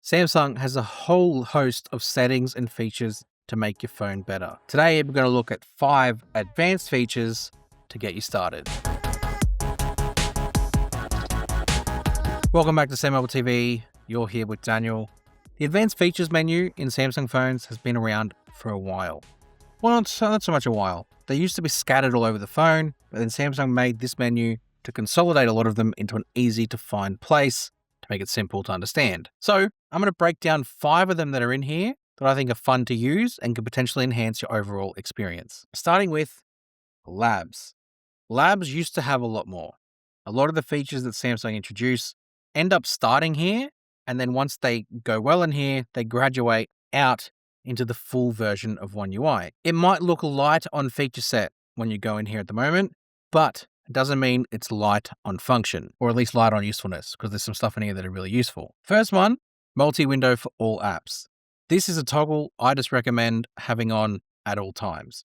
Samsung has a whole host of settings and features to make your phone better. Today, we're going to look at 5 advanced features to get you started. Welcome back to SamMobile TV. You're here with Daniel. The advanced features menu in Samsung phones has been around for a while. Well, not so much a while. They used to be scattered all over the phone, but then Samsung made this menu to consolidate a lot of them into an easy to find place to make it simple to understand. So I'm going to break down 5 of them that are in here that I think are fun to use and can potentially enhance your overall experience. Starting with Labs. Labs used to have a lot more. A lot of the features that Samsung introduced end up starting here, and then once they go well in here, they graduate out into the full version of One UI. It might look light on feature set when you go in here at the moment, but it doesn't mean it's light on function, or at least light on usefulness, because there's some stuff in here that are really useful. First one, multi-window for all apps. This is a toggle I just recommend having on at all times.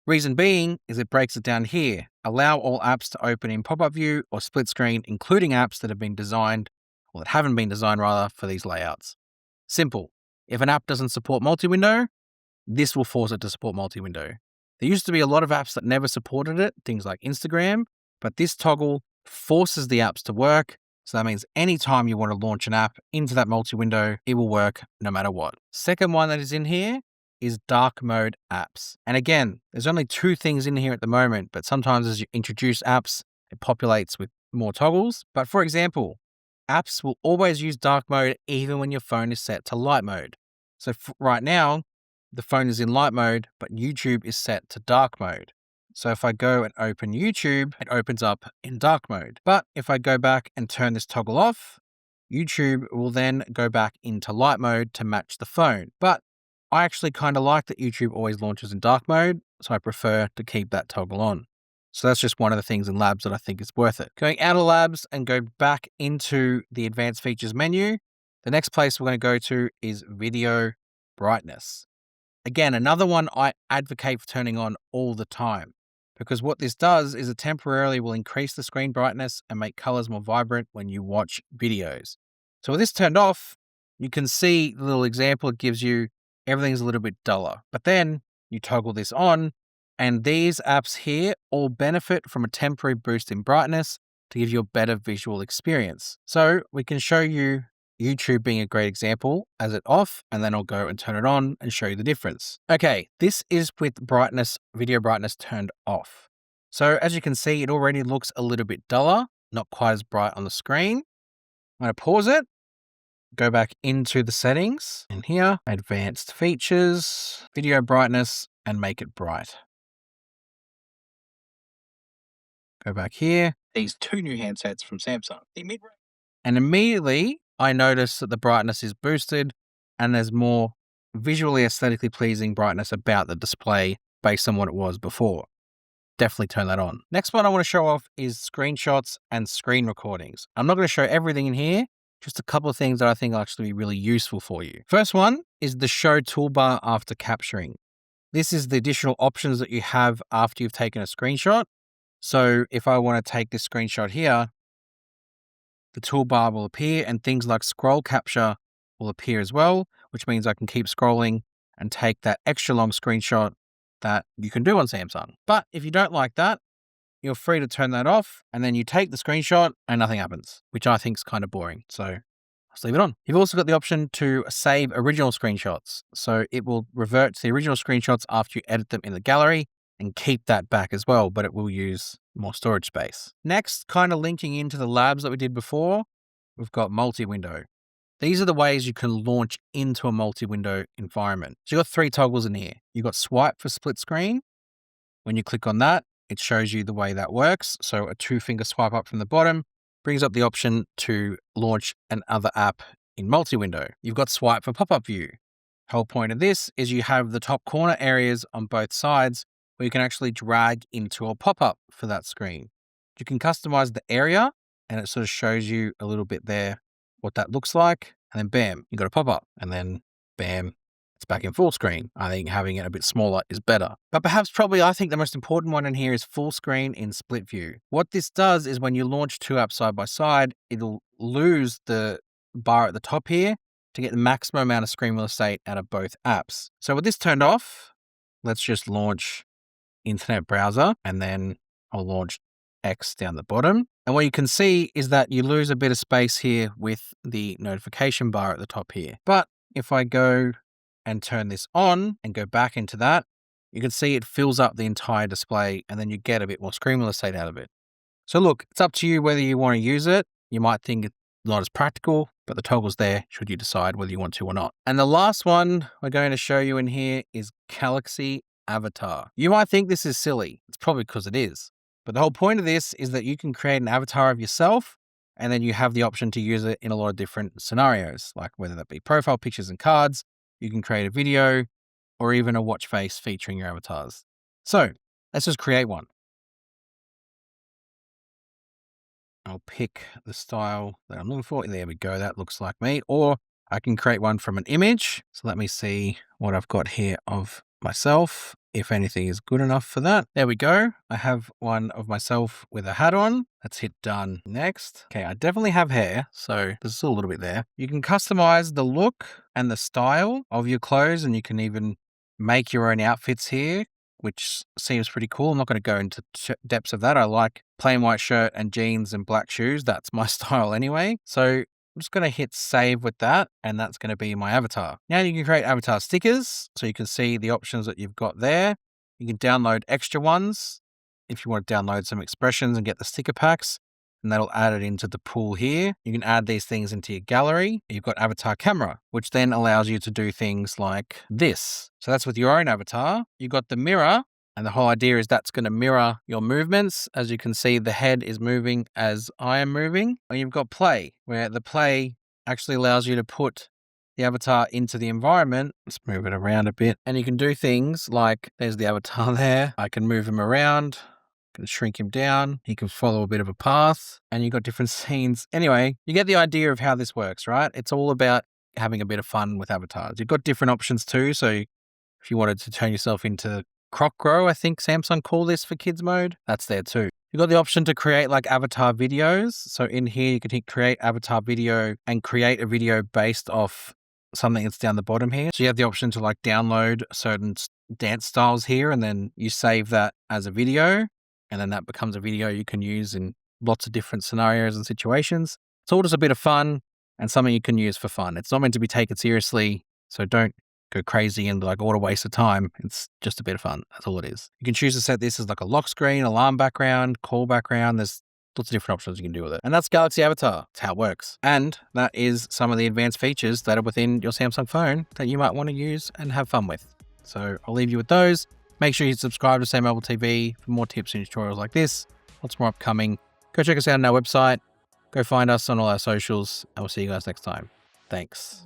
Reason being is it breaks it down here. Allow all apps to open in pop-up view or split screen, including apps that have been designed, or that haven't been designed rather, for these layouts. Simple. If an app doesn't support multi-window, this will force it to support multi-window. There used to be a lot of apps that never supported it, things like Instagram, but this toggle forces the apps to work. So that means anytime you want to launch an app into that multi-window, it will work no matter what. Second one that is in here is dark mode apps. And again, there's only 2 things in here at the moment, but sometimes as you introduce apps, it populates with more toggles. But for example, apps will always use dark mode even when your phone is set to light mode. So right now, the phone is in light mode, but YouTube is set to dark mode. So if I go and open YouTube, it opens up in dark mode. But if I go back and turn this toggle off, YouTube will then go back into light mode to match the phone. But I actually kind of like that YouTube always launches in dark mode, so I prefer to keep that toggle on. So that's just one of the things in Labs that I think is worth it. Going out of Labs and go back into the advanced features menu, the next place we're going to go to is video brightness. Again, another one I advocate for turning on all the time, because what this does is it temporarily will increase the screen brightness and make colors more vibrant when you watch videos. So with this turned off, you can see the little example it gives you, everything's a little bit duller. But then you toggle this on, and these apps here all benefit from a temporary boost in brightness to give you a better visual experience. So we can show you YouTube being a great example as it off, and then I'll go and turn it on and show you the difference. Okay, this is with brightness, video brightness turned off. So as you can see, it already looks a little bit duller, not quite as bright on the screen. I'm going to pause it, go back into the settings, and here, advanced features, video brightness, and make it bright. Go back here, these 2 new handsets from Samsung. And immediately, I notice that the brightness is boosted and there's more visually aesthetically pleasing brightness about the display based on what it was before. Definitely turn that on. Next one I want to show off is screenshots and screen recordings. I'm not going to show everything in here, just a couple of things that I think will actually be really useful for you. First one is the show toolbar after capturing. This is the additional options that you have after you've taken a screenshot. So if I want to take this screenshot here, the toolbar will appear and things like scroll capture will appear as well, which means I can keep scrolling and take that extra long screenshot that you can do on Samsung. But if you don't like that, you're free to turn that off, and then you take the screenshot and nothing happens, which I think is kind of boring. So let's leave it on. You've also got the option to save original screenshots. So it will revert to the original screenshots after you edit them in the gallery and keep that back as well, but it will use more storage space. Next, kind of linking into the labs that we did before, we've got multi-window. These are the ways you can launch into a multi-window environment. So you've got 3 toggles in here. You've got swipe for split screen. When you click on that, it shows you the way that works. So a 2-finger swipe up from the bottom brings up the option to launch another app in multi-window. You've got swipe for pop-up view. The whole point of this is you have the top corner areas on both sides where you can actually drag into a pop-up for that screen. You can customize the area and it sort of shows you a little bit there what that looks like. And then bam, you got a pop-up, and then bam, it's back in full screen. I think having it a bit smaller is better. But perhaps probably I think the most important one in here is full screen in split view. What this does is when you launch 2 apps side by side, it'll lose the bar at the top here to get the maximum amount of screen real estate out of both apps. So with this turned off, let's just launch internet browser, and then I'll launch X down the bottom. And what you can see is that you lose a bit of space here with the notification bar at the top here. But if I go and turn this on and go back into that, you can see it fills up the entire display, and then you get a bit more screen real estate out of it. So look, it's up to you whether you want to use it. You might think it's not as practical, but the toggle's there should you decide whether you want to or not. And the last one we're going to show you in here is Galaxy Avatar. You might think this is silly. It's probably because it is. But the whole point of this is that you can create an avatar of yourself, and then you have the option to use it in a lot of different scenarios, like whether that be profile pictures and cards, you can create a video, or even a watch face featuring your avatars. So let's just create one. I'll pick the style that I'm looking for. There we go. That looks like me. Or I can create one from an image. So let me see what I've got here of myself, if anything is good enough for that. There we go. I have one of myself with a hat on. Let's hit done next. Okay, I definitely have hair, so there's still a little bit there. You can customize the look and the style of your clothes, and you can even make your own outfits here, which seems pretty cool. I'm not going to go into depths of that. I like plain white shirt and jeans and black shoes. That's my style anyway. So I'm just going to hit save with that, and that's going to be my avatar. Now you can create avatar stickers, so you can see the options that you've got there. You can download extra ones if you want to download some expressions and get the sticker packs, and that'll add it into the pool here. You can add these things into your gallery. You've got avatar camera, which then allows you to do things like this. So that's with your own avatar. You've got the mirror, and the whole idea is that's going to mirror your movements. As you can see, the head is moving as I am moving. And you've got play, where the play actually allows you to put the avatar into the environment. Let's move it around a bit. And you can do things like, there's the avatar there. I can move him around. Can shrink him down. He can follow a bit of a path, and you've got different scenes. Anyway, you get the idea of how this works, right? It's all about having a bit of fun with avatars. You've got different options too. So if you wanted to turn yourself into Croc Grow, I think Samsung call this for kids mode, that's there too. You've got the option to create like avatar videos. So in here, you can hit create avatar video and create a video based off something that's down the bottom here. So you have the option to like download certain dance styles here, and then you save that as a video. And then that becomes a video you can use in lots of different scenarios and situations. It's all just a bit of fun and something you can use for fun. It's not meant to be taken seriously, so don't go crazy and like, what a waste of time. It's just a bit of fun. That's all it is. You can choose to set this as like a lock screen, alarm background, call background. There's lots of different options you can do with it. And that's Galaxy Avatar. That's how it works. And that is some of the advanced features that are within your Samsung phone that you might want to use and have fun with. So I'll leave you with those. Make sure you subscribe to SamMobile TV for more tips and tutorials like this. Lots more upcoming. Go check us out on our website. Go find us on all our socials, and we'll see you guys next time. Thanks.